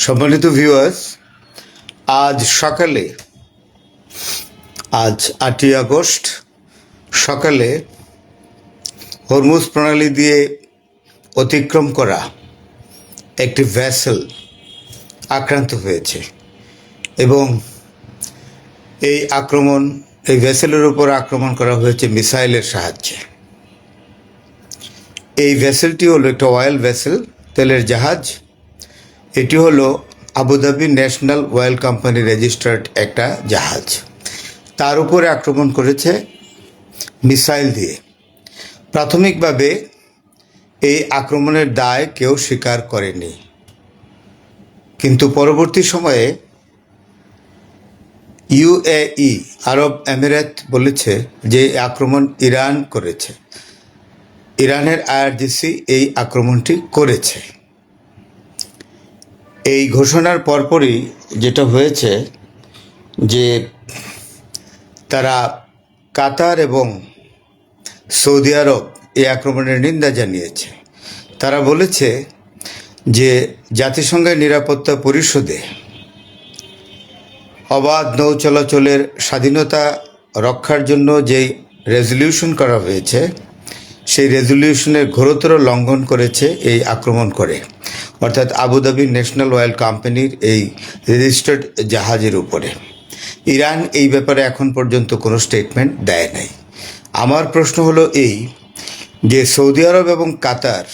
সম্মানিত ভিউয়ার্স, আজ 8ই আগস্ট সকালে হরমুজ প্রণালী দিয়ে অতিক্রম করা একটি ভেসেল আক্রান্ত হয়েছে এবং এই ভেসেলের উপর আক্রমণ করা হয়েছে মিসাইলের সাহায্যে। এই ভেসেলটি হলো একটা অয়েল ভেসেল, তেলের জাহাজ। এটি হলো Abu Dhabi national oil company registered একটা জাহাজ। তার উপরে আক্রমণ করেছে মিসাইল দিয়ে। প্রাথমিকভাবে এই আক্রমণের দায় কেউ স্বীকার করেনি, কিন্তু পরবর্তী সময়ে ইউএই আরব আমিরাত বলেছে যে আক্রমণ ইরান করেছে। ইরানের আইআরজিসি এই আক্রমণটি করেছে। এই ঘোষণার পরপরই যেটা হয়েছে যে তারা কাতার এবং সৌদি আরব এই আক্রমণের নিন্দা জানিয়েছে। তারা বলেছে যে জাতিসংঘের নিরাপত্তা পরিষদে অবাধ নৌ চলাচলের স্বাধীনতা রক্ষার জন্য যেই রেজলিউশন করা হয়েছে, সেই রেজলিউশনের ঘোরতর লঙ্ঘন করেছে এই আক্রমণ করে, অর্থাৎ আবুধাবি ন্যাশনাল অয়েল কোম্পানির এই রেজিস্টার্ড জাহাজের উপরে। ইরান এই ব্যাপারে এখন পর্যন্ত কোনো স্টেটমেন্ট দেয় নাই। আমার প্রশ্ন হলো এই যে সৌদি আরব এবং কাতার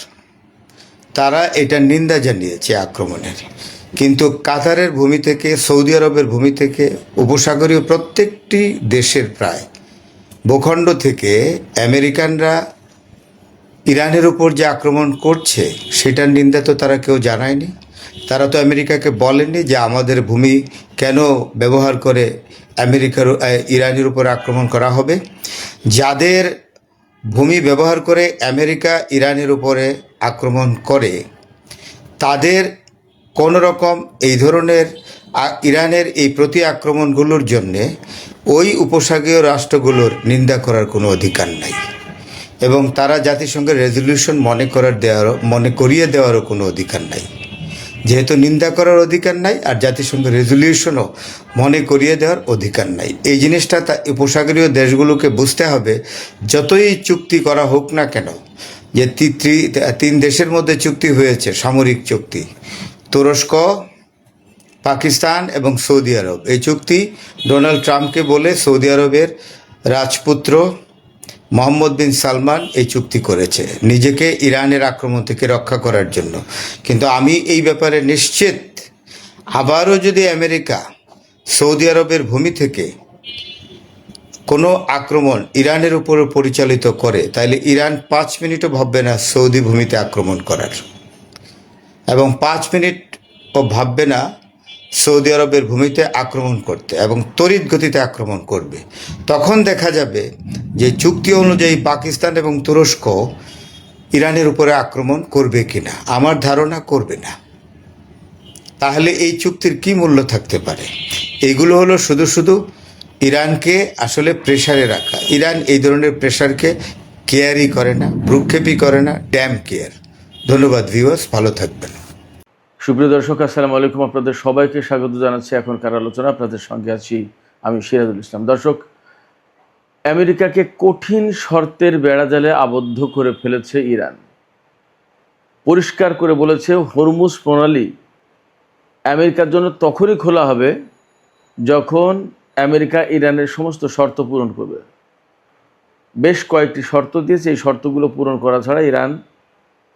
তারা এটার নিন্দা জানিয়েছে আক্রমণের, কিন্তু কাতারের ভূমি থেকে, সৌদি আরবের ভূমি থেকে, উপসাগরীয় প্রত্যেকটি দেশের প্রায় ভূখণ্ড থেকে আমেরিকানরা ইরানের উপর যে আক্রমণ করছে সেটার নিন্দা তো তারা কেউ জানায়নি। তারা তো আমেরিকাকে বলেনি যে আমাদের ভূমি কেন ব্যবহার করে ইরানের উপর আক্রমণ করা হবে। যাদের ভূমি ব্যবহার করে আমেরিকা ইরানের উপরে আক্রমণ করে, তাদের কোনো রকম এই ধরনের ইরানের এই প্রতি আক্রমণগুলোর জন্যে ওই উপসাগরীয় রাষ্ট্রগুলোর নিন্দা করার কোনো অধিকার নাই, এবং তারা জাতিসংঘের রেজলিউশন মনে করিয়ে দেওয়ারও কোনো অধিকার নাই। যেহেতু নিন্দা করার অধিকার নাই আর জাতিসংঘের রেজলিউশনও মনে করিয়ে দেওয়ার অধিকার নাই, এই জিনিসটা উপসাগরীয় দেশগুলোকে বুঝতে হবে। যতই চুক্তি করা হোক না কেন, যে তিন দেশের মধ্যে চুক্তি হয়েছে, সামরিক চুক্তি, তুরস্ক, পাকিস্তান এবং সৌদি আরব। এই চুক্তি ডোনাল্ড ট্রাম্পকে বলে সৌদি আরবের রাজপুত্র মোহাম্মদ বিন সালমান এই চুক্তি করেছে নিজেকে ইরানের আক্রমণ থেকে রক্ষা করার জন্য। কিন্তু আমি এই ব্যাপারে নিশ্চিত, আবারও যদি আমেরিকা সৌদি আরবের ভূমি থেকে কোনো আক্রমণ ইরানের উপর পরিচালিত করে, তাহলে ইরান 5 মিনিটও ভাববে না সৌদি ভূমিতে আক্রমণ করার, এবং 5 মিনিটও ভাববে না সৌদি আরবের ভূমিতে আক্রমণ করতে, এবং তড়িৎ গতিতে আক্রমণ করবে। তখন দেখা যাবে যে চুক্তি অনুযায়ী পাকিস্তান এবং তুরস্ক ইরানের উপরে আক্রমণ করবে কিনা। আমার ধারণা করবে না। তাহলে এই চুক্তির কি মূল্য থাকতে পারে? এইগুলো হলো শুধু ইরানকে আসলে প্রেশারে রাখা। ইরান এই ধরনের প্রেশারকে কেয়ারই করে না, ভ্রুক্ষেপই করে না, ড্যাম কেয়ার। ধন্যবাদ ভিউয়ার্স, ভালো থাকবেন। সুপ্রিয় দর্শক, আসসালামু আলাইকুম। আপনাদের সবাইকে স্বাগত জানাচ্ছি এখনকার আলোচনা। আপনাদের সঙ্গে আছি আমি সিরাজুল ইসলাম। দর্শক, আমেরিকাকে কঠিন শর্তের বেড়াজালে আবদ্ধ করে ফেলেছে ইরান। পরিষ্কার করে বলেছে হরমুজ প্রণালী আমেরিকার জন্য তখনই খোলা হবে যখন আমেরিকা ইরানের সমস্ত শর্ত পূরণ করবে। বেশ কয়েকটি শর্ত দিয়েছে, এই শর্তগুলো পূরণ করা ছাড়া ইরান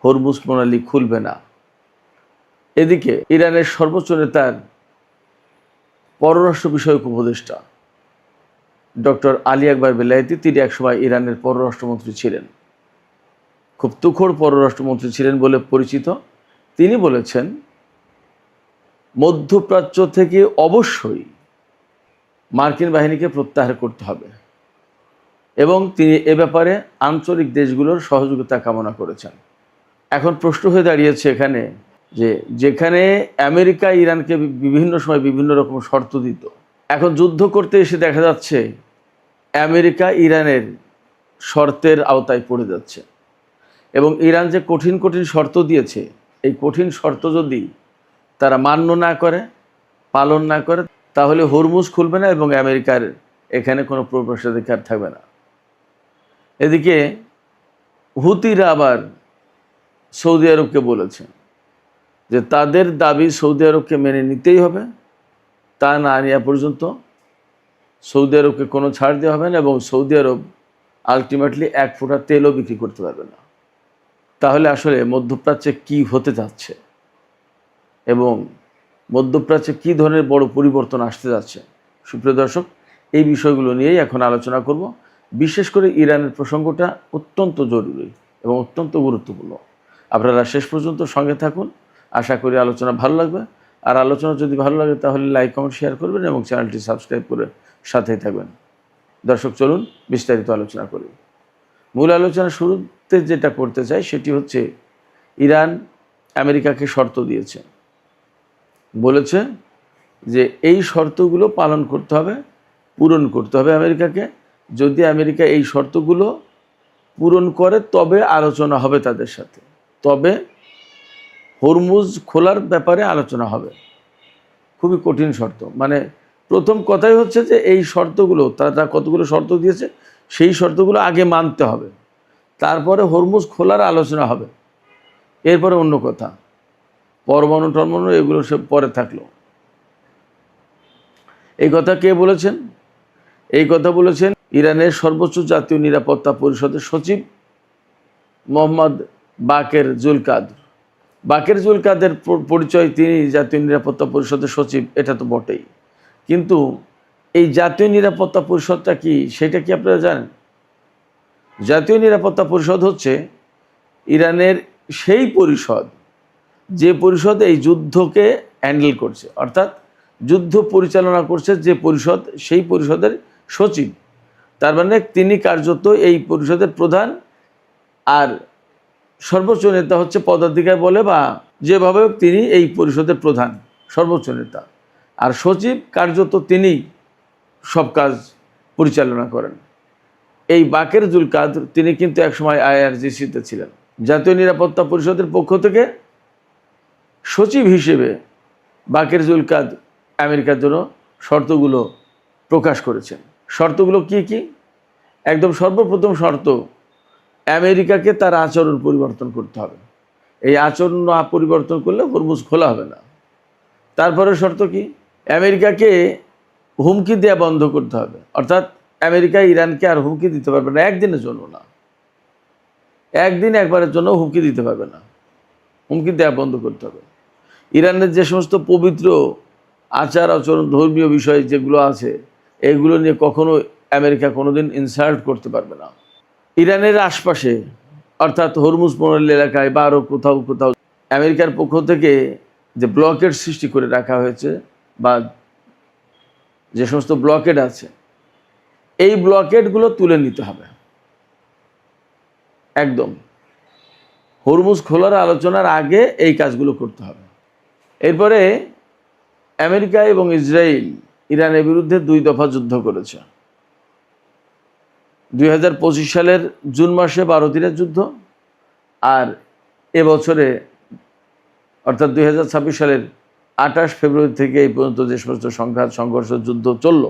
হরমুজ প্রণালী খুলবে না। এদিকে ইরানের সর্বোচ্চ নেতার পররাষ্ট্র বিষয়ক উপদেষ্টা ডক্টর আলী আকবর বেলায়েতি, তিনি একসময় ইরানের পররাষ্ট্রমন্ত্রী ছিলেন, খুব তুখোড় পররাষ্ট্রমন্ত্রী ছিলেন বলে পরিচিত। তিনি বলেছেন মধ্যপ্রাচ্য থেকে অবশ্যই মার্কিন বাহিনীকে প্রত্যাহার করতে হবে, এবং তিনি এ ব্যাপারে আঞ্চলিক দেশগুলোর সহযোগিতা কামনা করেছেন। এখন প্রশ্ন হয়ে দাঁড়িয়েছে এখানে যে যেখানে আমেরিকা ইরানকে বিভিন্ন সময় বিভিন্ন রকম শর্ত দিত, এখন যুদ্ধ করতে এসে দেখা যাচ্ছে আমেরিকা ইরানের শর্তের আওতায় পড়ে যাচ্ছে, এবং ইরান যে কঠিন কঠিন শর্ত দিয়েছে, এই কঠিন শর্ত যদি তারা মান্য না করে, পালন না করে, তাহলে হরমুজ খুলবে না এবং আমেরিকার এখানে কোনো প্রবেশাধিকার থাকবে না। এদিকে হুতিরা আবার সৌদি আরবকে বলেছে যে তাদের দাবি সৌদি আরবকে মেনে নিতেই হবে, তা না নেওয়া পর্যন্ত সৌদি আরবকে কোনো ছাড় দেওয়া হবে না এবং সৌদি আরব আলটিমেটলি এক ফোঁটা তেলও বিক্রি করতে পারবে না। তাহলে আসলে মধ্যপ্রাচ্যে কি হতে যাচ্ছে এবং মধ্যপ্রাচ্যে কী ধরনের বড় পরিবর্তন আসতে যাচ্ছে, সুপ্রিয় দর্শক, এই বিষয়গুলো নিয়েই এখন আলোচনা করব। বিশেষ করে ইরানের প্রসঙ্গটা অত্যন্ত জরুরি এবং অত্যন্ত গুরুত্বপূর্ণ। আপনারা শেষ পর্যন্ত সঙ্গে থাকুন, আশা করি আলোচনা ভালো লাগবে। আর আলোচনা যদি ভালো লাগে তাহলে লাইক, কমেন্ট, শেয়ার করবেন এবং চ্যানেলটি সাবস্ক্রাইব করে সাথেই থাকবেন। দর্শক, চলুন বিস্তারিত আলোচনা করি। মূল আলোচনা শুরুতে যেটা করতে চাই সেটি হচ্ছে, ইরান আমেরিকাকে শর্ত দিয়েছে, বলেছে যে এই শর্তগুলো পালন করতে হবে, পূরণ করতে হবে আমেরিকাকে। যদি আমেরিকা এই শর্তগুলো পূরণ করে তবে আলোচনা হবে তাদের সাথে, তবে হরমুজ খোলার ব্যাপারে আলোচনা হবে। খুবই কঠিন শর্ত। মানে প্রথম কথাই হচ্ছে যে এই শর্তগুলো, তারা কতগুলো শর্ত দিয়েছে সেই শর্তগুলো আগে মানতে হবে, তারপরে হরমুজ খোলার আলোচনা হবে। এরপরে অন্য কথা, পরমাণু টরমাণু এগুলো সব পরে থাকলো। এই কথা কে বলেছেন? এই কথা বলেছেন ইরানের সর্বোচ্চ জাতীয় নিরাপত্তা পরিষদের সচিব মোহাম্মদ বাকের জুলকাদের। বাকের জুলকাদের পরিচয়, তিনি জাতীয় নিরাপত্তা পরিষদের সচিব, এটা তো বটেই, কিন্তু এই জাতীয় নিরাপত্তা পরিষদটা কি, সেটা কি আপনারা জানেন? জাতীয় নিরাপত্তা পরিষদ হচ্ছে ইরানের সেই পরিষদ যে পরিষদ এই যুদ্ধকে হ্যান্ডেল করছে, অর্থাৎ যুদ্ধ পরিচালনা করছে যে পরিষদ, সেই পরিষদের সচিব। তার মানে তিনি কার্যত এই পরিষদের প্রধান, আর সর্বোচ্চ নেতা হচ্ছে পদাধিকার বলে বা যেভাবে তিনি এই পরিষদের প্রধান, সর্বোচ্চ নেতা। আর সচিব কার্যত তিনি সব কাজ পরিচালনা করেন। এই বাকের জুলকাদের, তিনি কিন্তু একসময় IRGC-তে ছিলেন। জাতীয় নিরাপত্তা পরিষদের পক্ষ থেকে সচিব হিসেবে বাকের জুলকাদের আমেরিকার জন্য শর্তগুলো প্রকাশ করেছেন। শর্তগুলো কি কি? একদম সর্বপ্রথম শর্ত, আমেরিকাকে তার আচরণ পরিবর্তন করতে হবে। এই আচরণ না পরিবর্তন করলে হরমুজ খোলা হবে না। তারপরে শর্ত কি? আমেরিকাকে হুমকি দেওয়া বন্ধ করতে হবে, অর্থাৎ আমেরিকা ইরানকে আর হুমকি দিতে পারবে না, একদিনের জন্য না, একদিন একবারের জন্য হুমকি দিতে পারবে না, হুমকি দেওয়া বন্ধ করতে হবে। ইরানের যে সমস্ত পবিত্র আচার আচরণ, ধর্মীয় বিষয় যেগুলো আছে, এগুলো নিয়ে কখনো আমেরিকা কোনোদিন ইনসাল্ট করতে পারবে না। ইরানের আশপাশে, অর্থাৎ হরমুজ প্রণালী এলাকায় বা আরও কোথাও কোথাও আমেরিকার পক্ষ থেকে যে ব্লকেড সৃষ্টি করে রাখা হয়েছে বা যে সমস্ত ব্লকেড আছে, এই ব্লকেডগুলো তুলে নিতে হবে। একদম হরমুজ খোলার আলোচনার আগে এই কাজগুলো করতে হবে। এরপরে আমেরিকা এবং ইসরায়েল ইরানের বিরুদ্ধে 2 দফা যুদ্ধ করেছে। 2025 সালের জুন মাসে 12 দিনের যুদ্ধ, আর এবছরে অর্থাৎ 2026 সালের 28 ফেব্রুয়ারি থেকে এই পর্যন্ত যে সমস্ত সংঘাত, সংঘর্ষ, যুদ্ধ চলল,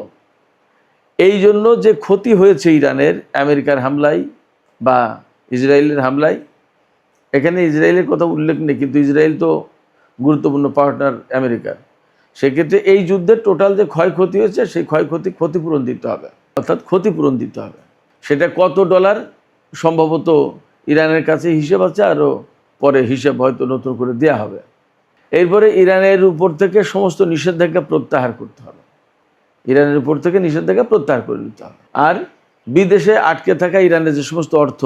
এই জন্য যে ক্ষতি হয়েছে ইরানের আমেরিকার হামলায় বা ইসরায়েলের হামলায়, এখানে ইসরায়েলের কথা উল্লেখ নেই, কিন্তু ইসরায়েল তো গুরুত্বপূর্ণ পার্টনার আমেরিকার। সেক্ষেত্রে এই যুদ্ধের টোটাল যে ক্ষয়ক্ষতি হয়েছে সেই ক্ষতিপূরণ দিতে হবে, অর্থাৎ ক্ষতিপূরণ দিতে হবে। সেটা কত ডলার, সম্ভবত ইরানের কাছে হিসেব আছে, আরও পরে হিসেব হয়তো নতুন করে দেওয়া হবে। এরপরে ইরানের উপর থেকে সমস্ত নিষেধাজ্ঞা প্রত্যাহার করতে হবে, ইরানের উপর থেকে নিষেধাজ্ঞা প্রত্যাহার করে নিতে হবে। আর বিদেশে আটকে থাকা ইরানের যে সমস্ত অর্থ,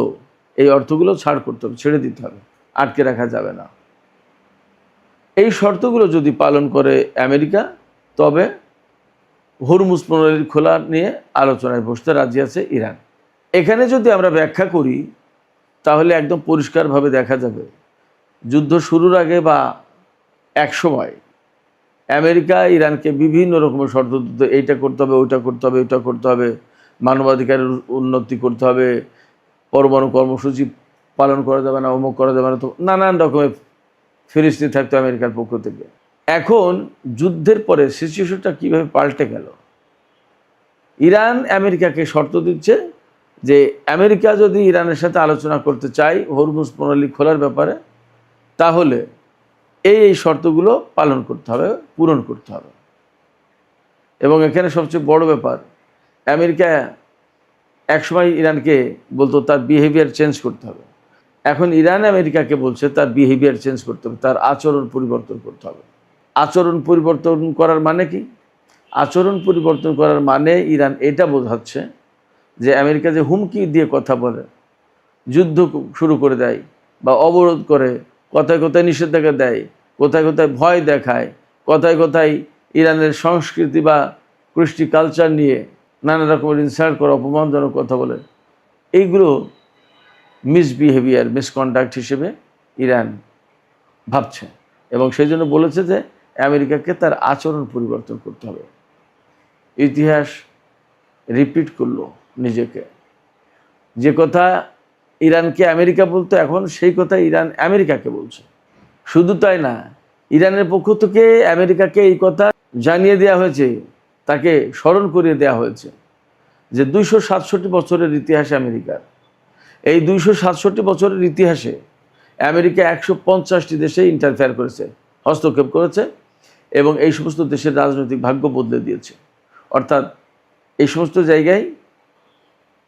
এই অর্থগুলো ছাড় করতে হবে, ছেড়ে দিতে হবে, আটকে রাখা যাবে না। এই শর্তগুলো যদি পালন করে আমেরিকা, তবে হরমুজ প্রণালীর খোলা নিয়ে আলোচনায় বসতে রাজি আছে ইরান। এখানে যদি আমরা ব্যাখ্যা করি তাহলে একদম পরিষ্কারভাবে দেখা যাবে, যুদ্ধ শুরুর আগে বা এক সময় আমেরিকা ইরানকে বিভিন্ন রকমের শর্ত দিত, এইটা করতে হবে, ওইটা করতে হবে, ওইটা করতে হবে, মানবাধিকারের উন্নতি করতে হবে, পরমাণু কর্মসূচি পালন করা যাবে না, অমুক করা যাবে না, তো নানান রকমের ফিরিস্তি থাকতো আমেরিকার পক্ষ থেকে। এখন যুদ্ধের পরে সিচুয়েশনটা কীভাবে পাল্টে গেল, ইরান আমেরিকাকে শর্ত দিচ্ছে যে আমেরিকা যদি ইরানের সাথে আলোচনা করতে চায় হরমুজ প্রণালী খোলার ব্যাপারে, তাহলে এই শর্তগুলো পালন করতে হবে, পূরণ করতে হবে। এবং এখানে সবচেয়ে বড় ব্যাপার, আমেরিকা একসময় ইরানকে বলতো তার বিহেভিয়ার চেঞ্জ করতে হবে, এখন ইরান আমেরিকাকে বলছে তার বিহেভিয়ার চেঞ্জ করতে হবে, তার আচরণ পরিবর্তন করতে হবে। আচরণ পরিবর্তন করার মানে কি? আচরণ পরিবর্তন করার মানে ইরান এটা বোঝাচ্ছে যে আমেরিকা যে হুমকি দিয়ে কথা বলে, যুদ্ধ শুরু করে দেয় বা অবরোধ করে, কথায় কথায় নিষেধাজ্ঞা দেয়, কোথায় কোথায় ভয় দেখায়, কোথায় কোথায় ইরানের সংস্কৃতি বা কৃষ্টি কালচার নিয়ে নানা রকমের ইনসাল্ট করে, অপমানজনক কথা বলে, এইগুলো মিসবিহেভিয়ার, মিসকন্ডাক্ট হিসেবে ইরান ভাবছে। এবং সেই জন্য বলেছে যে আমেরিকাকে তার আচরণ পরিবর্তন করতে হবে। ইতিহাস রিপিট করলো নিজেকে, যে কথা ইরানকে আমেরিকা বলতো এখন সেই কথা ইরান আমেরিকাকে বলছে। শুধু তাই না, ইরানের পক্ষ থেকে আমেরিকাকে এই কথা জানিয়ে দেওয়া হয়েছে, তাকে স্মরণ করিয়ে দেওয়া হয়েছে যে 267 বছরের ইতিহাসে আমেরিকার, এই 267 বছরের ইতিহাসে আমেরিকা 150টি দেশে ইন্টারফেয়ার করেছে, হস্তক্ষেপ করেছে এবং এই সমস্ত দেশের রাজনৈতিক ভাগ্য বদলে দিয়েছে। অর্থাৎ এই সমস্ত জায়গায়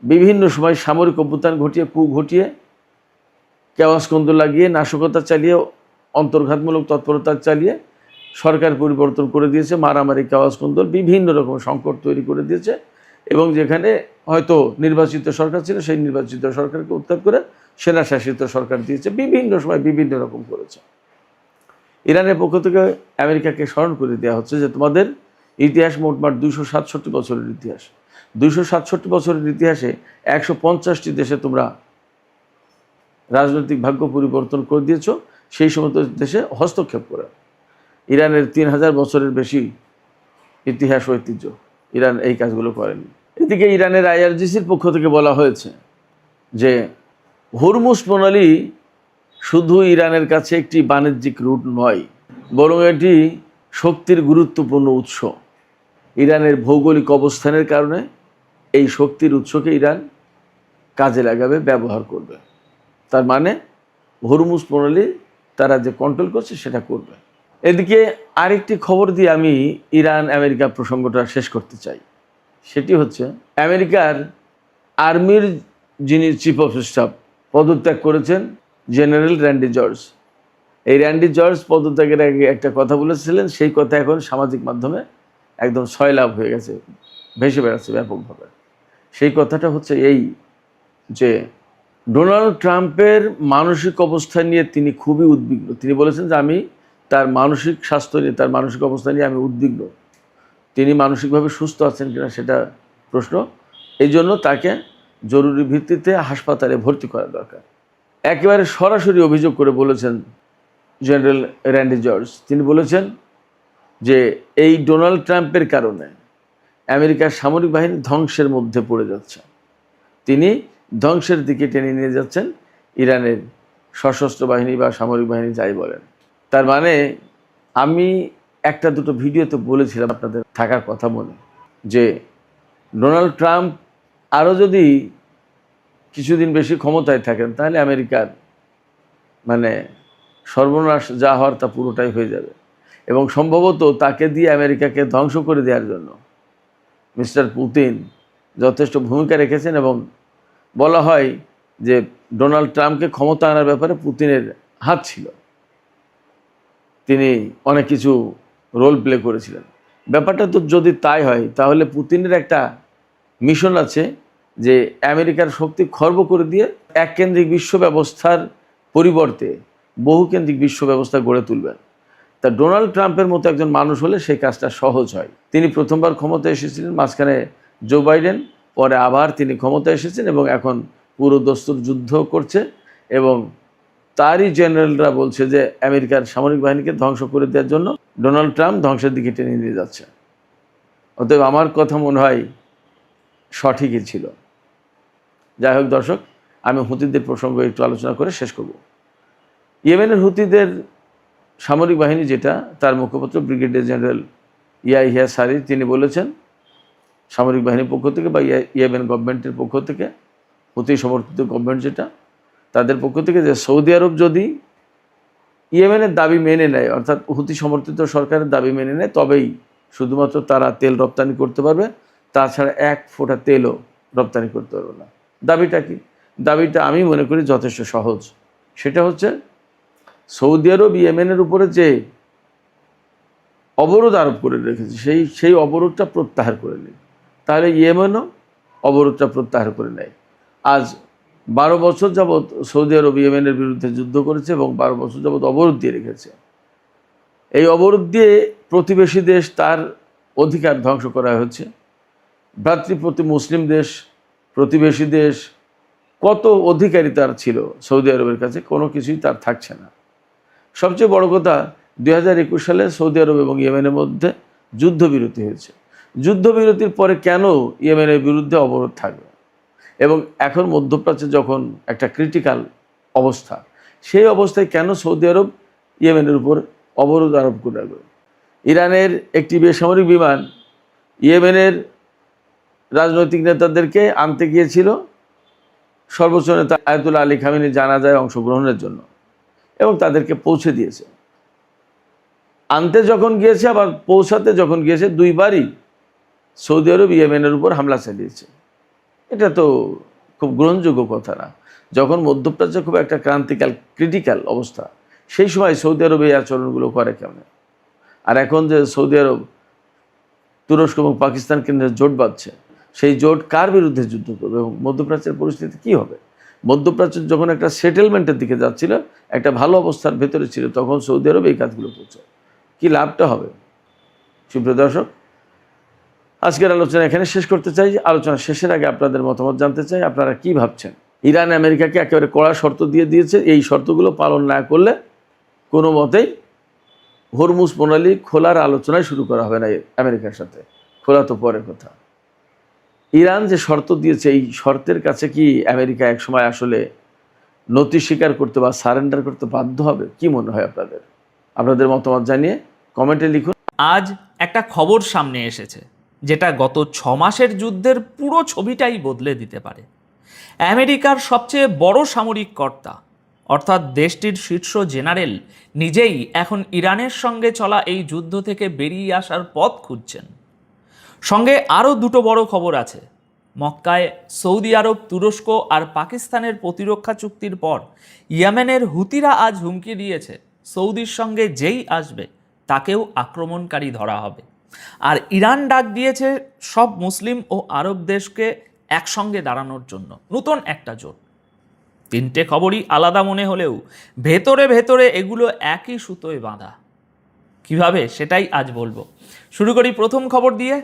বিভিন্ন সময় সামরিক অভ্যুত্থান ঘটিয়ে, কূ ঘটিয়ে, কেওয়াসকন্দ লাগিয়ে, নাশকতা চালিয়ে, অন্তর্ঘাতমূলক তৎপরতা চালিয়ে সরকার পরিবর্তন করে দিয়েছে, মারামারি, কেওয়াসকন্দল, বিভিন্ন রকম সংকট তৈরি করে দিয়েছে। এবং যেখানে হয়তো নির্বাচিত সরকার ছিল, সেই নির্বাচিত সরকারকে উৎখাত করে সেনা শাসিত সরকার দিয়েছে, বিভিন্ন সময় বিভিন্ন রকম করেছে। ইরানের পক্ষ থেকে আমেরিকাকে স্মরণ করে দেওয়া হচ্ছে যে তোমাদের ইতিহাস মোটমাট 267 বছরের ইতিহাস, 267 বছরের ইতিহাসে 150টি দেশে তোমরা রাজনৈতিক ভাগ্য পরিবর্তন করে দিয়েছ, সেই সমস্ত দেশে হস্তক্ষেপ করে। ইরানের 3000 বছরের বেশি ইতিহাস ঐতিহ্য, ইরান এই কাজগুলো করেনি। এদিকে ইরানের আইআরজিসির পক্ষ থেকে বলা হয়েছে যে হরমুজ প্রণালী শুধু ইরানের কাছে একটি বাণিজ্যিক রুট নয়, বরং এটি শক্তির গুরুত্বপূর্ণ উৎস। ইরানের ভৌগোলিক অবস্থানের কারণে এই শক্তির উৎসকে ইরান কাজে লাগাবে, ব্যবহার করবে। তার মানে হরমুজ প্রণালী তারা যে কন্ট্রোল করছে সেটা করবে। এদিকে আরেকটি খবর দিয়ে আমি ইরান আমেরিকা প্রসঙ্গটা শেষ করতে চাই। সেটি হচ্ছে আমেরিকার আর্মির যিনি চিফ অফ স্টাফ পদত্যাগ করেছেন, জেনারেল র্যান্ডি জর্জ। এই র্যান্ডি জর্জ পদত্যাগের আগে একটা কথা বলেছিলেন, সেই কথা এখন সামাজিক মাধ্যমে একদম সয়লাভ হয়ে গেছে, ভেসে বেড়াচ্ছে ব্যাপকভাবে। সেই কথাটা হচ্ছে এই যে ডোনাল্ড ট্রাম্পের মানসিক অবস্থা নিয়ে তিনি খুবই উদ্বিগ্ন। তিনি বলেছেন যে আমি তার মানসিক স্বাস্থ্য নিয়ে, তার মানসিক অবস্থা নিয়ে আমি উদ্বিগ্ন। তিনি মানসিকভাবে সুস্থ আছেন কিনা সেটা প্রশ্ন। এই জন্য তাকে জরুরি ভিত্তিতে হাসপাতালে ভর্তি করা দরকার। একেবারে সরাসরি অভিযোগ করে বলেছেন জেনারেল র্যান্ডি জর্জ। তিনি বলেছেন যে এই ডোনাল্ড ট্রাম্পের কারণে আমেরিকার সামরিক বাহিনী ধ্বংসের মধ্যে পড়ে যাচ্ছে। তিনি ধ্বংসের দিকে টেনে নিয়ে যাচ্ছেন ইরানের সশস্ত্র বাহিনী বা সামরিক বাহিনী যাই বলেন। তার মানে আমি একটা দুটো ভিডিওতে বলেছিলাম আপনাদের থাকার কথা মনে, যে ডোনাল্ড ট্রাম্প আরও যদি কিছুদিন বেশি ক্ষমতায় থাকেন তাহলে আমেরিকার মানে সর্বনাশ যা হওয়ার তা পুরোটাই হয়ে যাবে। এবং সম্ভবত তাকে দিয়ে আমেরিকাকে ধ্বংস করে দেওয়ার জন্য মিস্টার পুতিন যথেষ্ট ভূমিকা রেখেছেন। এবং বলা হয় যে ডোনাল্ড ট্রাম্পকে ক্ষমতা আনার ব্যাপারে পুতিনের হাত ছিল, তিনি অনেক কিছু রোল প্লে করেছিলেন। ব্যাপারটা তো যদি তাই হয় তাহলে পুতিনের একটা মিশন আছে যে আমেরিকার শক্তি খর্ব করে দিয়ে এককেন্দ্রিক বিশ্ব ব্যবস্থার পরিবর্তে বহুকেন্দ্রিক বিশ্ব ব্যবস্থা গড়ে তুলবেন। তা ডোনাল্ড ট্রাম্পের মতো একজন মানুষ হলে সেই কাজটা সহজ হয়। তিনি প্রথমবার ক্ষমতায় এসেছিলেন, মাঝখানে জো বাইডেন, পরে আবার তিনি ক্ষমতায় এসেছেন এবং এখন পুরো দস্তুর যুদ্ধ করছে। এবং তারই জেনারেলরা বলছে যে আমেরিকার সামরিক বাহিনীকে ধ্বংস করে দেওয়ার জন্য ডোনাল্ড ট্রাম্প ধ্বংসের দিকে টেনে নিয়ে যাচ্ছে। অতএব আমার কথা মনে হয় সঠিকই ছিল। যাই হোক দর্শক, আমি হুতিদের প্রসঙ্গ একটু আলোচনা করে শেষ করব। ইয়েমেনের হুতিদের সামরিক বাহিনী যেটা, তার মুখপাত্র ব্রিগেডিয়ার জেনারেল ইয়াহিয়া সারি তিনি বলেছেন সামরিক বাহিনীর পক্ষ থেকে বা ইয়েমেন গভর্নমেন্টের পক্ষ থেকে, হুতি সমর্থিত গভর্নমেন্ট যেটা, তাদের পক্ষ থেকে, যে সৌদি আরব যদি ইয়েমেনের দাবি মেনে নেয়, অর্থাৎ হুতি সমর্থিত সরকারের দাবি মেনে নেয়, তবেই শুধুমাত্র তারা তেল রপ্তানি করতে পারবে, তাছাড়া এক ফোঁটা তেলও রপ্তানি করতে পারবে না। দাবিটা কি? দাবিটা আমি মনে করি যথেষ্ট সহজ। সেটা হচ্ছে সৌদি আরব ইয়েমেনের উপরে যে অবরোধ আরোপ করে রেখেছে সেই অবরোধটা প্রত্যাহার করে নেয়, তাহলে ইয়েমেনও অবরোধটা প্রত্যাহার করে নেয়। আজ 12 বছর যাবৎ সৌদি আরব ইয়েমেনের বিরুদ্ধে যুদ্ধ করেছে এবং 12 বছর যাবৎ অবরোধ দিয়ে রেখেছে। এই অবরোধ দিয়ে প্রতিবেশী দেশ তার অধিকার ধ্বংস করা হচ্ছে। ভ্রাতৃপ্রতি মুসলিম দেশ, প্রতিবেশী দেশ, কত অধিকারী তার ছিল সৌদি আরবের কাছে, কোনো কিছুই তার থাকছে না। সবচেয়ে বড় কথা, 2021 সালে সৌদি আরব এবং ইয়েমেনের মধ্যে যুদ্ধবিরতি হয়েছে। যুদ্ধবিরতির পরে কেন ইয়েমেনের বিরুদ্ধে অবরোধ থাকবে? এবং এখন মধ্যপ্রাচ্যে যখন একটা ক্রিটিক্যাল অবস্থা, সেই অবস্থায় কেন সৌদি আরব ইয়েমেনের উপর অবরোধ আরোপ করে রাখবে? ইরানের একটি বেসামরিক বিমান ইয়েমেনের রাজনৈতিক নেতাদেরকে আনতে গিয়েছিল সর্বোচ্চ নেতা আয়াতুল্লাহ আলী খামেনির জানাজায় অংশগ্রহণের জন্য, এবং তাদেরকে পৌঁছে দিয়েছে। আনতে যখন গিয়েছে আবার পৌঁছাতে যখন গিয়েছে, দুইবারই সৌদি আরব ইয়েমেনের উপর হামলা চালিয়েছে। এটা তো খুব গ্রহণযোগ্য কথা না। যখন মধ্যপ্রাচ্যে খুব একটা ক্রিটিক্যাল অবস্থা, সেই সময় সৌদি আরব এই আচরণগুলো করে কেমন? আর এখন যে সৌদি আরব তুরস্ক এবং পাকিস্তান কেন্দ্রে জোট বাঁধছে, সেই জোট কার বিরুদ্ধে যুদ্ধ করবে এবং মধ্যপ্রাচ্যের পরিস্থিতি কী হবে? মধ্যপ্রাচ্য যখন একটা সেটেলমেন্টের দিকে যাচ্ছিল, একটা ভালো অবস্থার ভেতরে ছিল, তখন সৌদি আরব এই কাজগুলো করছে। কী লাভটা হবে? সুপ্রিয় দর্শক, আজকের আলোচনা এখানে শেষ করতে চাই। আলোচনা শেষের আগে আপনাদের মতামত জানতে চাই, আপনারা কি ভাবছেন? ইরান আমেরিকাকে একেবারে কড়া শর্ত দিয়ে দিয়েছে, এই শর্তগুলো পালন না করলে কোনো মতেই হরমুজ প্রণালী খোলার আলোচনায় শুরু করা হবে না আমেরিকার সাথে। খোলা তো পরের কথা। ইরান যে শর্ত দিয়েছে, এই শর্তের কাছে কি আমেরিকা একসময় আসলে নতি স্বীকার করতে বা সারেন্ডার করতে বাধ্য হবে? কি মনে হয় আপনাদের? আপনাদের মতামত জানিয়ে কমেন্টে লিখুন। আজ একটা খবর সামনে এসেছে যেটা গত 6 মাসের যুদ্ধের পুরো ছবিটাই বদলে দিতে পারে। আমেরিকার সবচেয়ে বড় সামরিক কর্তা অর্থাৎ দেশটির শীর্ষ জেনারেল নিজেই এখন ইরানের সঙ্গে চলা এই যুদ্ধ থেকে বেরিয়ে আসার পথ খুঁজছেন। সঙ্গে আরও দুটো বড় খবর আছে। মক্কায় সৌদি আরব, তুরস্ক আর পাকিস্তানের প্রতিরক্ষা চুক্তির পর ইয়েমেনের হুতিরা আজ হুমকি দিয়েছে সৌদির সঙ্গে যেই আসবে তাকেও আক্রমণকারী ধরা হবে। আর ইরান ডাক দিয়েছে সব মুসলিম ও আরব দেশকে একসঙ্গে দাঁড়ানোর জন্য নতুন একটা জোট। তিনটে খবরই আলাদা মনে হলেও ভেতরে ভেতরে এগুলো একই সুতোয় বাঁধা। কিভাবে সেটাই আজ বলবো। শুরু করি প্রথম খবর দিয়ে।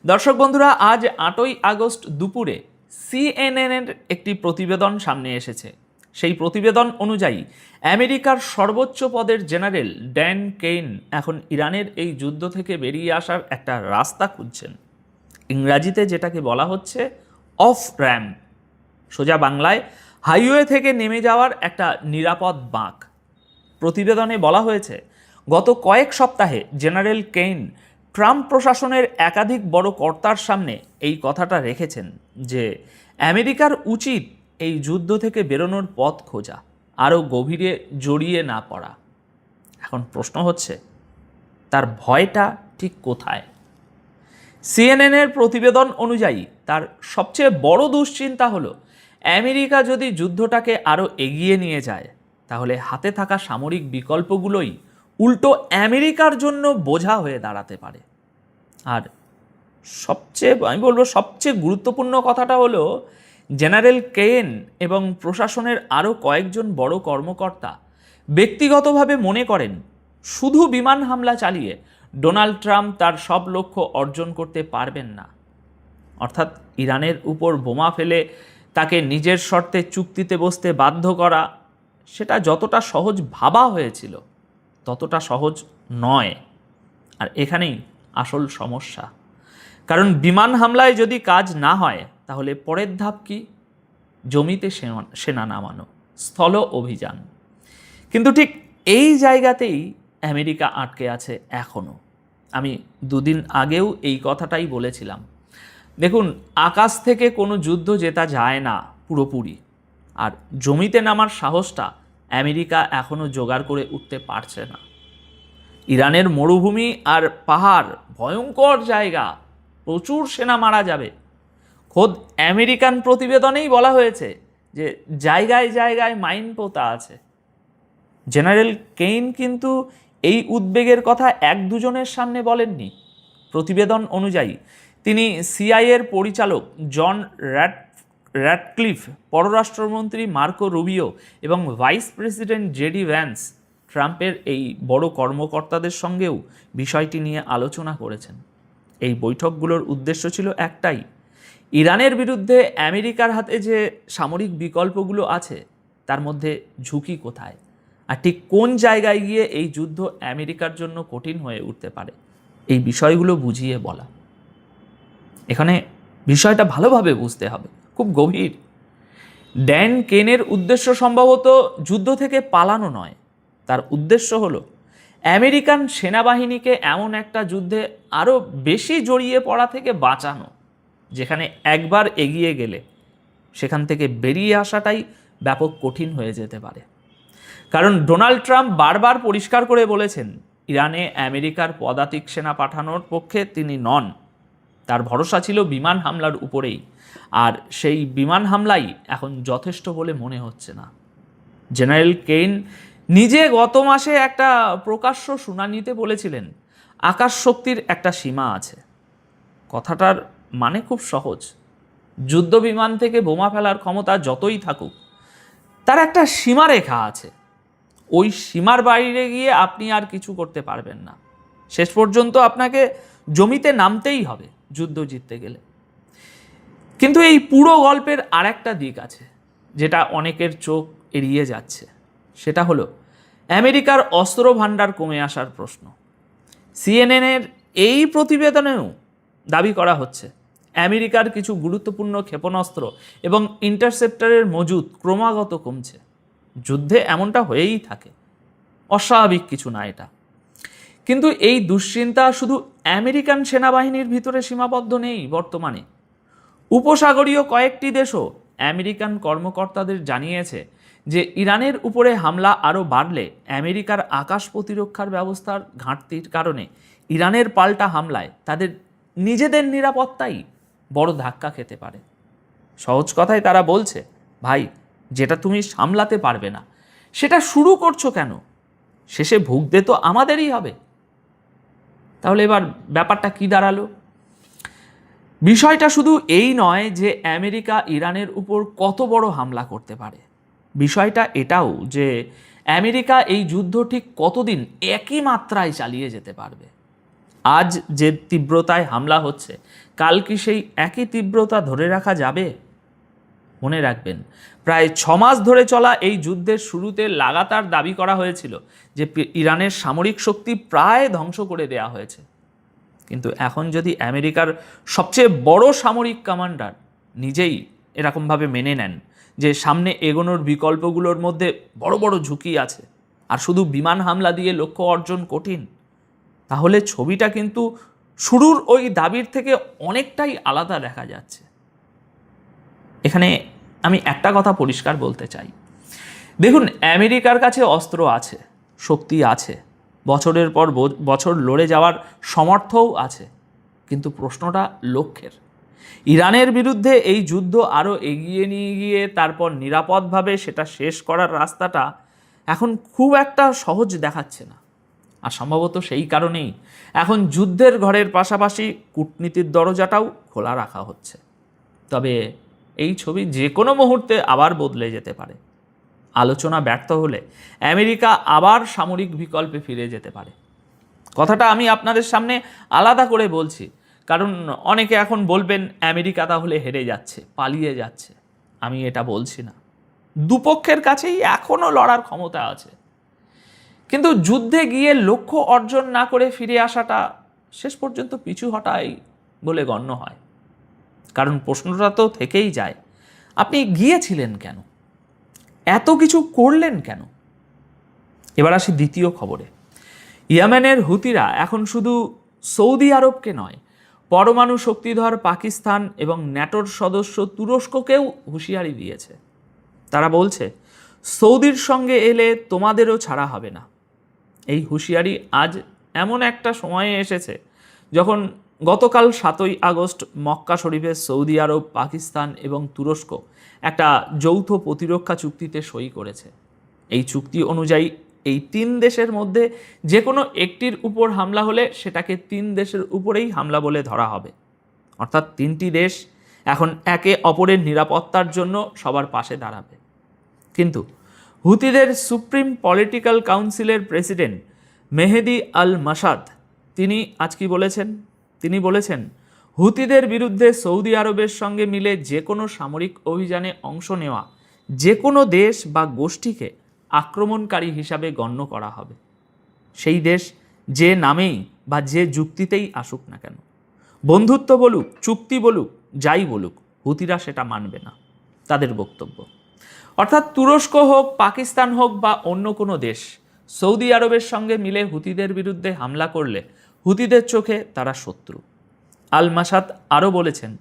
দর্শক বন্ধুরা, আজ 8ই আগস্ট দুপুরে সিএনএনের একটি প্রতিবেদন সামনে এসেছে। সেই প্রতিবেদন অনুযায়ী আমেরিকার সর্বোচ্চ পদের জেনারেল ড্যান কেইন এখন ইরানের এই যুদ্ধ থেকে বেরিয়ে আসার একটা রাস্তা খুঁজছেন। ইংরাজিতে যেটাকে বলা হচ্ছে অফ র্যাম্প, সোজা বাংলায় হাইওয়ে থেকে নেমে যাওয়ার একটা নিরাপদ বাঁক। প্রতিবেদনে বলা হয়েছে, গত কয়েক সপ্তাহে জেনারেল কেইন ট্রাম্প প্রশাসনের একাধিক বড় কর্তার সামনে এই কথাটা রেখেছেন যে আমেরিকার উচিত এই যুদ্ধ থেকে বেরোনোর পথ খোঁজা, আরও গভীরে জড়িয়ে না পড়া। এখন প্রশ্ন হচ্ছে, তার ভয়টা ঠিক কোথায়? সিএনএনের প্রতিবেদন অনুযায়ী তার সবচেয়ে বড় দুশ্চিন্তা হলো আমেরিকা যদি যুদ্ধটাকে আরও এগিয়ে নিয়ে যায়, তাহলে হাতে থাকা সামরিক বিকল্পগুলোই উল্টো আমেরিকার জন্য বোঝা হয়ে দাঁড়াতে পারে। আর সবচেয়ে গুরুত্বপূর্ণ কথাটা হলো, জেনারেল কেইন এবং প্রশাসনের আরও কয়েকজন বড় কর্মকর্তা ব্যক্তিগতভাবে মনে করেন শুধু বিমান হামলা চালিয়ে ডোনাল্ড ট্রাম্প তার সব লক্ষ্য অর্জন করতে পারবেন না। অর্থাৎ ইরানের উপর বোমা ফেলে তাকে নিজের শর্তে চুক্তিতে বসতে বাধ্য করা, সেটা যতটা সহজ ভাবা হয়েছিল ততটা সহজ নয়। আর এখানেই আসল সমস্যা। কারণ বিমান হামলায় যদি কাজ না হয়, তাহলে পরের ধাপ কি? জমিতে সেনা নামানো, স্থল অভিযান। কিন্তু ঠিক এই জায়গাতেই আমেরিকা আটকে আছে এখনও। আমি দুদিন আগেও এই কথাটাই বলেছিলাম। দেখুন, আকাশ থেকে কোনো যুদ্ধ জেতা যায় না পুরোপুরি, আর জমিতে নামার সাহসটা আমেরিকা এখনও জোগাড় করে উঠতে পারছে না। ইরানের মরুভূমি আর পাহাড় ভয়ঙ্কর জায়গা, প্রচুর সেনা মারা যাবে। খোদ আমেরিকান প্রতিবেদনেই বলা হয়েছে যে জায়গায় জায়গায় মাইন পোতা আছে। জেনারেল কেইন কিন্তু এই উদ্বেগের কথা এক দুজনের সামনে বলেননি। প্রতিবেদন অনুযায়ী তিনি সিআইএর পরিচালক জন র্যাটক্লিফ, পররাষ্ট্রমন্ত্রী মার্কো রুবিও এবং ভাইস প্রেসিডেন্ট জেডি ভ্যান্স ট্রাম্পের এই বড় কর্মকর্তাদের সঙ্গেও বিষয়টি নিয়ে আলোচনা করেছেন। এই বৈঠকগুলোর উদ্দেশ্য ছিল একটাই, ইরানের বিরুদ্ধে আমেরিকার হাতে যে সামরিক বিকল্পগুলো আছে তার মধ্যে ঝুঁকি কোথায়, আর ঠিক কোন জায়গায় গিয়ে এই যুদ্ধ আমেরিকার জন্য কঠিন হয়ে উঠতে পারে, এই বিষয়গুলো বুঝিয়ে বলা। এখানে বিষয়টা ভালোভাবে বুঝতে হবে, খুব গভীর। ড্যান কেনের উদ্দেশ্য সম্ভবত যুদ্ধ থেকে পালানো নয়, তার উদ্দেশ্য হলো আমেরিকান সেনাবাহিনীকে এমন একটা যুদ্ধে আরও বেশি জড়িয়ে পড়া থেকে বাঁচানো, যেখানে একবার এগিয়ে গেলে সেখান থেকে বেরিয়ে আসাটাই ব্যাপক কঠিন হয়ে যেতে পারে। কারণ ডোনাল্ড ট্রাম্প বারবার পরিষ্কার করে বলেছেন ইরানে আমেরিকার পদাতিক সেনা পাঠানোর পক্ষে তিনি নন। তার ভরসা ছিল বিমান হামলার উপরেই, আর সেই বিমান হামলাই এখন যথেষ্ট বলে মনে হচ্ছে না। জেনারেল কেইন নিজে গত মাসে একটা প্রকাশ্য শুনানিতে বলেছিলেন আকাশ শক্তির একটা সীমা আছে। কথাটার মানে খুব সহজ, যুদ্ধ বিমান থেকে বোমা ফেলার ক্ষমতা যতই থাকুক, তার একটা সীমারেখা আছে। ওই সীমার বাইরে গিয়ে আপনি আর কিছু করতে পারবেন না। শেষ পর্যন্ত আপনাকে জমিতে নামতেই হবে যুদ্ধ জিততে গেলে। কিন্তু এই পুরো গল্পের আর একটা দিক আছে যেটা অনেকের চোখ এড়িয়ে যাচ্ছে, সেটা হলো আমেরিকার অস্ত্র ভাণ্ডার কমে আসার প্রশ্ন। সিএনএনের এই প্রতিবেদনেও দাবি করা হচ্ছে আমেরিকার কিছু গুরুত্বপূর্ণ ক্ষেপণাস্ত্র এবং ইন্টারসেপ্টরের মজুদ ক্রমাগত কমছে। যুদ্ধে এমনটা হয়েই থাকে, অস্বাভাবিক কিছু না এটা। কিন্তু এই দুশ্চিন্তা শুধু আমেরিকান সেনাবাহিনীর ভিতরে সীমাবদ্ধ নেই। বর্তমানে উপসাগরীয় কয়েকটি দেশও আমেরিকান কর্মকর্তাদের জানিয়েছে যে ইরানের উপরে হামলা আরও বাড়লে আমেরিকার আকাশ প্রতিরক্ষার ব্যবস্থার ঘাটতির কারণে ইরানের পাল্টা হামলায় তাদের নিজেদের নিরাপত্তাই বড় ধাক্কা খেতে পারে। সহজ কথায় তারা বলছে, ভাই, যেটা তুমি সামলাতে পারবে না সেটা শুরু করছো কেন? শেষে ভুগতে তো আমাদেরই হবে। তাহলে এবার ব্যাপারটা কি দাঁড়ালো? বিষয়টা শুধু এই নয় যে আমেরিকা ইরানের উপর কত বড় হামলা করতে পারে, বিষয়টা এটাও যে আমেরিকা এই যুদ্ধ ঠিক কতদিন একই মাত্রায় চালিয়ে যেতে পারবে। আজ যে তীব্রতায় হামলা হচ্ছে, কাল কি সেই একই তীব্রতা ধরে রাখা যাবে? মনে রাখবেন, প্রায় 6 মাস ধরে চলা এই যুদ্ধের শুরুতে লাগাতার দাবি করা হয়েছিল যে ইরানের সামরিক শক্তি প্রায় ধ্বংস করে দেয়া হয়েছে। কিন্তু এখন যদি আমেরিকার সবচেয়ে বড় সামরিক কমান্ডার নিজেই এরকমভাবে মেনে নেন যে সামনে এগোনোর বিকল্পগুলোর মধ্যে বড় বড় ঝুঁকি আছে আর শুধু বিমান হামলা দিয়ে লক্ষ্য অর্জন কঠিন, তাহলে ছবিটা কিন্তু শুরুর ওই দাবির থেকে অনেকটাই আলাদা দেখা যাচ্ছে। এখানে আমি একটা কথা পরিষ্কার বলতে চাই, দেখুন, আমেরিকার কাছে অস্ত্র আছে, শক্তি আছে, বছরের পর বছর লড়ে যাওয়ার সামর্থ্যও আছে, কিন্তু প্রশ্নটা লক্ষ্যের। ইরানের বিরুদ্ধে এই যুদ্ধ আরও এগিয়ে নিয়ে গিয়ে তারপর নিরাপদভাবে সেটা শেষ করার রাস্তাটা এখন খুব একটা সহজ দেখাচ্ছে না। আর সম্ভবত সেই কারণেই এখন যুদ্ধের ঘরের পাশাপাশি কূটনীতির দরজাটাও খোলা রাখা হচ্ছে। তবে এই ছবি যে কোনো মুহূর্তে আবার বদলে যেতে পারে। আলোচনা ব্যর্থ হলে আমেরিকা আবার সামরিক বিকল্পে ফিরে যেতে পারে। কথাটা আমি আপনাদের সামনে আলাদা করে বলছি, কারণ অনেকে এখন বলবেন আমেরিকা তাহলে হেরে যাচ্ছে, পালিয়ে যাচ্ছে। আমি এটা বলছি না, দুপক্ষের কাছেই এখনও লড়ার ক্ষমতা আছে। কিন্তু যুদ্ধে গিয়ে লক্ষ্য অর্জন না করে ফিরে আসাটা শেষ পর্যন্ত পিছু হটাই বলে গণ্য হয়। কারণ প্রশ্নটা তো থেকেই যায়, আপনি গিয়েছিলেন কেন? এত কিছু করলেন কেন? এবার আসি দ্বিতীয় খবরে। ইয়েমেনের হুতিরা এখন শুধু সৌদি আরবকে নয়, পরমাণু শক্তিধর পাকিস্তান এবং ন্যাটোর সদস্য তুরস্ককেও হুঁশিয়ারি দিয়েছে। তারা বলছে, সৌদির সঙ্গে এলে তোমাদেরও ছাড়া হবে না। এই হুঁশিয়ারি আজ এমন একটা সময়ে এসেছে যখন গতকাল 7ই আগস্ট মক্কা শরীফে সৌদি আরব, পাকিস্তান এবং তুরস্ক একটা যৌথ প্রতিরক্ষা চুক্তিতে সই করেছে। এই চুক্তি অনুযায়ী এই 3 দেশের মধ্যে যে কোনো একটির উপর হামলা হলে সেটাকে 3 দেশের উপরেই হামলা বলে ধরা হবে। অর্থাৎ 3টি দেশ এখন একে অপরের নিরাপত্তার জন্য সবার পাশে দাঁড়াবে। কিন্তু হুতিদের সুপ্রিম পলিটিক্যাল কাউন্সিলের প্রেসিডেন্ট মেহেদি আল মাসাদ তিনি আজ কি বলেছেন? তিনি বলেছেন, হুতিদের বিরুদ্ধে সৌদি আরবের সঙ্গে মিলে যে কোনো সামরিক অভিযানে অংশ নেওয়া যে কোনো দেশ বা গোষ্ঠীকে আক্রমণকারী হিসাবে গণ্য করা হবে, সেই দেশ যে নামেই বা যে যুক্তিতেই আসুক না কেন। বন্ধুত্ব বলুক, চুক্তি বলুক, যাই বলুক, হুতিরা সেটা মানবে না, তাদের বক্তব্য। অর্থাৎ তুরস্ক হোক, পাকিস্তান হোক বা অন্য কোনো দেশ সৌদি আরবের সঙ্গে মিলে হুতিদের বিরুদ্ধে হামলা করলে হুতিদের চোখে তারা শত্রু। আল মাসাদ আরও বলেছেন,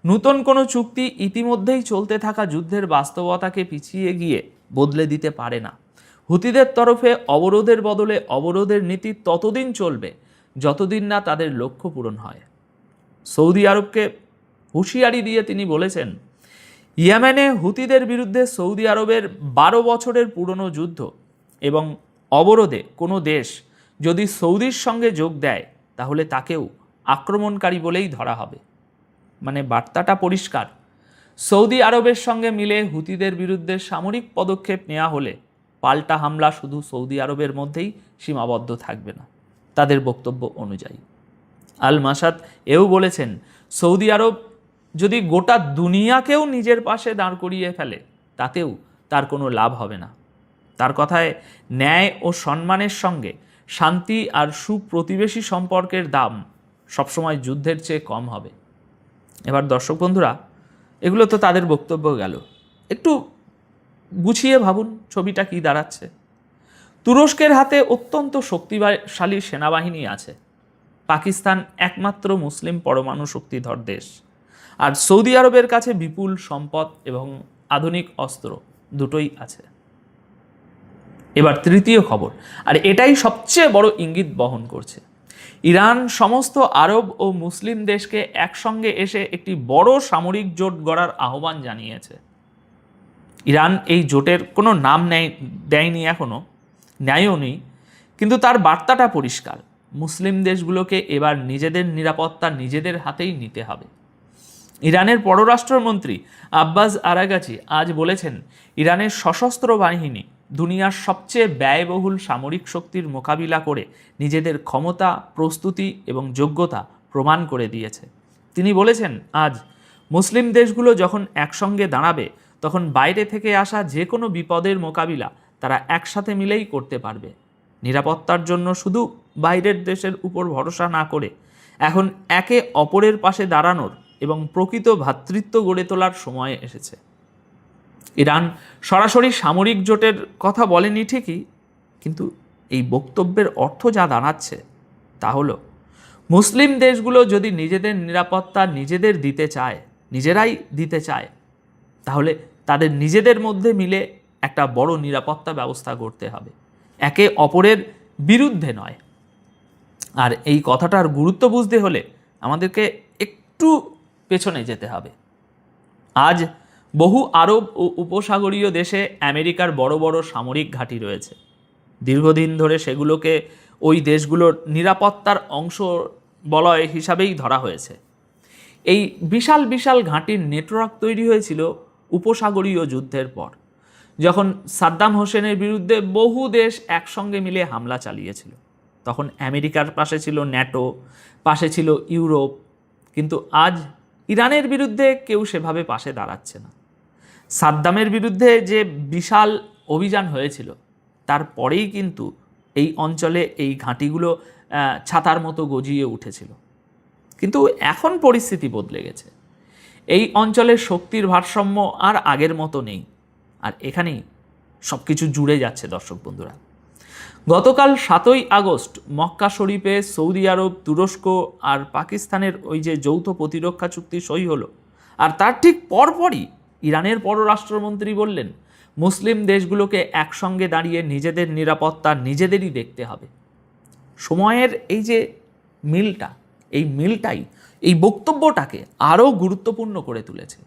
নতুন কোনো চুক্তি ইতিমধ্যেই চলতে থাকা যুদ্ধের বাস্তবতাকে পিছিয়ে গিয়ে বদলে দিতে পারে না। হুতিদের তরফে অবরোধের বদলে অবরোধের নীতি ততদিন চলবে যতদিন না তাদের লক্ষ্য পূরণ হয়। সৌদি আরবকে হুঁশিয়ারি দিয়ে তিনি বলেছেন, ইয়েমেনে হুতিদের বিরুদ্ধে সৌদি আরবের 12 বছরের পুরনো যুদ্ধ এবং অবরোধে কোনো দেশ যদি সৌদির সঙ্গে যোগ দেয় তাহলে তাকেও আক্রমণকারী বলেই ধরা হবে। মানে বার্তাটা পরিষ্কার, সৌদি আরবের সঙ্গে মিলে হুতিদের বিরুদ্ধে সামরিক পদক্ষেপ নেওয়া হলে পাল্টা হামলা শুধু সৌদি আরবের মধ্যেই সীমাবদ্ধ থাকবে না, তাদের বক্তব্য অনুযায়ী। আল মাসাদ এও বলেছেন, সৌদি আরব যদি গোটা দুনিয়াকেও নিজের পাশে দাঁড় করিয়ে ফেলে তাতেও তার কোনো লাভ হবে না। তার কথায়, ন্যায় ও সম্মানের সঙ্গে শান্তি আর সুপ্রতিবেশী সম্পর্কের দাম সবসময় যুদ্ধের চেয়ে কম হবে। এবার দর্শক বন্ধুরা, এগুলো তো তাদের বক্তব্য গেল, একটু গুছিয়ে ভাবুন ছবিটা কি দাঁড়াচ্ছে। তুরস্কের হাতে অত্যন্ত শক্তিশালী সেনাবাহিনী আছে। পাকিস্তান একমাত্র মুসলিম পরমাণু শক্তিধর দেশ, আর সৌদি আরবের কাছে বিপুল সম্পদ এবং আধুনিক অস্ত্র দুটোই আছে। এবার তৃতীয় খবর, আর এটাই সবচেয়ে বড় ইঙ্গিত বহন করছে। ইরান সমস্ত আরব ও মুসলিম দেশকে একসঙ্গে এসে একটি বড় সামরিক জোট গড়ার আহ্বান জানিয়েছে। ইরান এই জোটের কোনো নাম দেয়নি, এখনও ন্যায়ও নেই, কিন্তু তার বার্তাটা পরিষ্কার, মুসলিম দেশগুলোকে এবার নিজেদের নিরাপত্তা নিজেদের হাতেই নিতে হবে। ইরানের পররাষ্ট্রমন্ত্রী আব্বাস আরাগাচি আজ বলেছেন, ইরানের সশস্ত্র বাহিনী দুনিয়ার সবচেয়ে ব্যয়বহুল সামরিক শক্তির মোকাবিলা করে নিজেদের ক্ষমতা, প্রস্তুতি এবং যোগ্যতা প্রমাণ করে দিয়েছে। তিনি বলেছেন, আজ মুসলিম দেশগুলো যখন একসঙ্গে দাঁড়াবে তখন বাইরে থেকে আসা যে কোনো বিপদের মোকাবিলা তারা একসাথে মিলেই করতে পারবে। নিরাপত্তার জন্য শুধু বাইরের দেশের উপর ভরসা না করে এখন একে অপরের পাশে দাঁড়ানোর এবং প্রকৃত ভ্রাতৃত্ব গড়ে তোলার সময় এসেছে। ইরান সরাসরি সামরিক জোটের কথা বলেনি ঠিকই, কিন্তু এই বক্তব্যের অর্থ যা দাঁড়াচ্ছে তা হলো, মুসলিম দেশগুলো যদি নিজেদের নিরাপত্তা নিজেদের নিজেরাই দিতে চায় তাহলে তাদের নিজেদের মধ্যে মিলে একটা বড় নিরাপত্তা ব্যবস্থা গড়তে হবে, একে অপরের বিরুদ্ধে নয়। আর এই কথাটার গুরুত্ব বুঝতে হলে আমাদেরকে একটু পেছনে যেতে হবে। আজ বহু আরব ও উপসাগরীয় দেশে আমেরিকার বড় বড় সামরিক ঘাঁটি রয়েছে। দীর্ঘদিন ধরে সেগুলোকে ওই দেশগুলোর নিরাপত্তার অংশ বলয় হিসাবেই ধরা হয়েছে। এই বিশাল বিশাল ঘাঁটির নেটওয়ার্ক তৈরি হয়েছিল উপসাগরীয় যুদ্ধের পর, যখন সাদ্দাম হোসেনের বিরুদ্ধে বহু দেশ একসঙ্গে মিলে হামলা চালিয়েছিল। তখন আমেরিকার পাশে ছিল ন্যাটো, পাশে ছিল ইউরোপ, কিন্তু আজ ইরানের বিরুদ্ধে কেউ সেভাবে পাশে দাঁড়াচ্ছে না। সাদ্দামের বিরুদ্ধে যে বিশাল অভিযান হয়েছিল তারপরেই কিন্তু এই অঞ্চলে এই ঘাঁটিগুলো ছাতার মতো গজিয়ে উঠেছিল। কিন্তু এখন পরিস্থিতি বদলে গেছে, এই অঞ্চলের শক্তির ভারসাম্য আর আগের মতো নেই, আর এখানেই সব কিছু জুড়ে যাচ্ছে। দর্শক বন্ধুরা, গতকাল 7ই আগস্ট মক্কা শরীফে সৌদি আরব, তুরস্ক আর পাকিস্তানের ওই যে যৌথ প্রতিরক্ষা চুক্তি সই হলো, আর তার ঠিক পরপরই ইরানের পররাষ্ট্রমন্ত্রী বললেন মুসলিম দেশগুলোকে একসঙ্গে দাঁড়িয়ে নিজেদের নিরাপত্তা নিজেদেরই দেখতে হবে। সময়ের এই যে মিলটা, এই মিলটাই এই বক্তব্যটাকে আরও গুরুত্বপূর্ণ করে তুলেছে।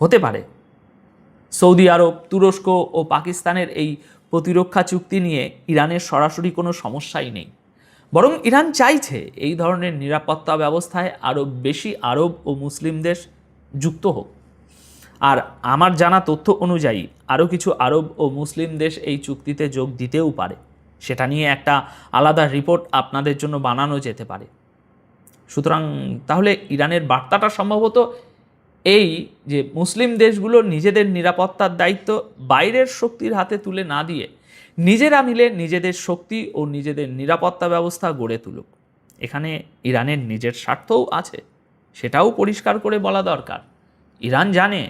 হতে পারে সৌদি আরব, তুরস্ক ও পাকিস্তানের এই প্রতিরক্ষা চুক্তি নিয়ে ইরানের সরাসরি কোনো সমস্যাই নেই, বরং ইরান চাইছে এই ধরনের নিরাপত্তা ব্যবস্থায় আরও বেশি আরব ও মুসলিম দেশ যুক্ত হোক। আর আমার জানা তথ্য অনুযায়ী আরও কিছু আরব ও মুসলিম দেশ এই চুক্তিতে যোগ দিতেও পারে। সেটা নিয়ে একটা আলাদা রিপোর্ট আপনাদের জন্য বানানো যেতে পারে। সুতরাং তাহলে ইরানের বার্তাটা সম্ভবত এই যে মুসলিম দেশগুলো নিজেদের নিরাপত্তার দায়িত্ব বাইরের শক্তির হাতে তুলে না দিয়ে নিজেরা মিলে নিজেদের শক্তি ও নিজেদের নিরাপত্তা ব্যবস্থা গড়ে তুলুক। এখানে ইরানের নিজের স্বার্থও আছে, সেটাও পরিষ্কার করে বলা দরকার। ইরান জানে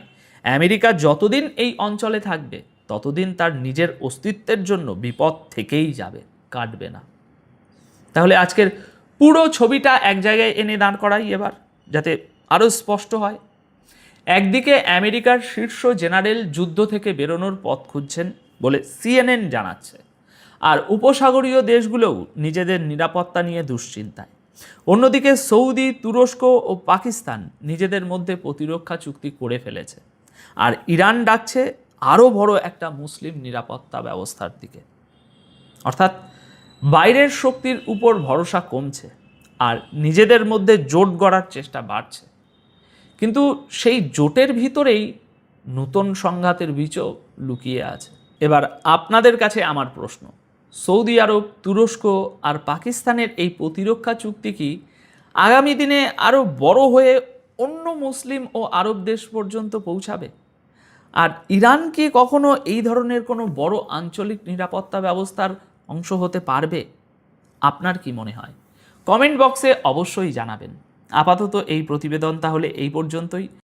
আমেরিকা যতদিন এই অঞ্চলে থাকবে ততদিন তার নিজের অস্তিত্বের জন্য বিপদ থেকেই যাবে, কাটবে না। তাহলে আজকের পুরো ছবিটা এক জায়গায় এনে দাঁড় করাই এবার, যাতে আরও স্পষ্ট হয়। একদিকে আমেরিকার শীর্ষ জেনারেল যুদ্ধ থেকে বেরোনোর পথ খুঁজছেন বলে CNN জানাচ্ছে, আর উপসাগরীয় দেশগুলোও নিজেদের নিরাপত্তা নিয়ে দুশ্চিন্তায়। অন্যদিকে সৌদি, তুরস্ক ও পাকিস্তান নিজেদের মধ্যে প্রতিরক্ষা চুক্তি করে ফেলেছে, আর ইরান ডাকছে আরও বড় একটা মুসলিম নিরাপত্তা ব্যবস্থার দিকে। অর্থাৎ বাইরের শক্তির উপর ভরসা কমছে আর নিজেদের মধ্যে জোট গড়ার চেষ্টা বাড়ছে। কিন্তু সেই জোটের ভিতরেই নতুন সংঘাতের বীজও লুকিয়ে আছে। এবার আপনাদের কাছে আমার প্রশ্ন, সৌদি আরব, তুরস্ক আর পাকিস্তানের এই প্রতিরক্ষা চুক্তি কি আগামী দিনে আরও বড় হয়ে অন্য মুসলিম ও আরব দেশ পর্যন্ত পৌঁছাবে? আর ইরান কি কখনো এই ধরনের কোনো বড় আঞ্চলিক নিরাপত্তা ব্যবস্থার অংশ হতে পারবে? আপনার কি মনে হয়? কমেন্ট বক্সে অবশ্যই জানাবেন। আপাতত এই প্রতিবেদন তাহলে এই পর্যন্তই।